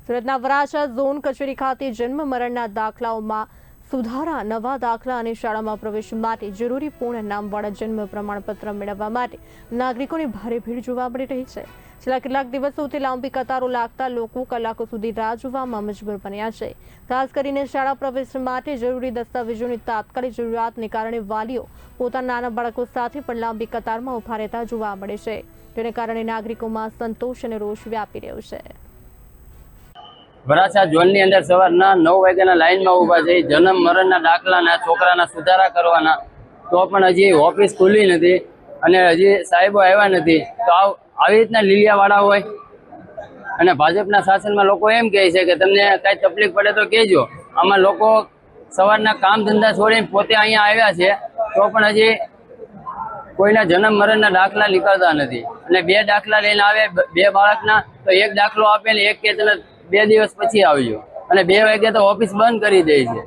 સુરતના વરાછા ઝોન કચેરી ખાતે જન્મ મરણના દાખલાઓમાં સુધારા, નવા દાખલા અને શાળામાં પ્રવેશ માટે જરૂરી પૂર્ણ નામવાળા જન્મ પ્રમાણપત્ર મેળવવા માટે નાગરિકોની ભારે ભીડ જોવા મળી રહી છે। છેલ્લા કેટલાક દિવસોથી લાંબી કતારો લાગતા લોકો કલાકો સુધી રાહ જોવામાં મજબૂર બન્યા છે। ખાસ કરીને શાળા પ્રવેશ માટે જરૂરી દસ્તાવેજોની તાત્કાલિક જરૂરિયાતને કારણે વાલીઓ પોતાના નાના બાળકો સાથે પણ લાંબી કતારમાં ઉભા રહેતા જોવા મળે છે, જેને કારણે નાગરિકોમાં સંતોષ અને રોષ વ્યાપી રહ્યો છે। વરાછા ઝોનની અંદર સવારના 9 વાગ્યાના લાઈનમાં ઊભા છે। જન્મ મરણના દાખલાના છોકરાના સુધારા કરવાના, તો પણ હજી ઓફિસ ખુલ્લી નથી અને હજી સાહેબો આવ્યા નથી। તો આવી રીતના લીલિયાવાળા હોય અને ભાજપના શાસનમાં લોકો એમ કહે છે કે તમને કાંઈ તકલીફ પડે તો કહેજો। આમાં લોકો સવારના કામ ધંધા છોડીને પોતે અહીંયા આવ્યા છે, તો પણ હજી કોઈના જન્મ મરણના દાખલા નીકળતા નથી અને 2 દાખલા લઈને આવે 2 બાળકના, તો 1 દાખલો આપે ને 1 કે 2 દિવસ પછી આવજો અને 2 વાગે તો ઓફિસ બંધ કરી દે છે।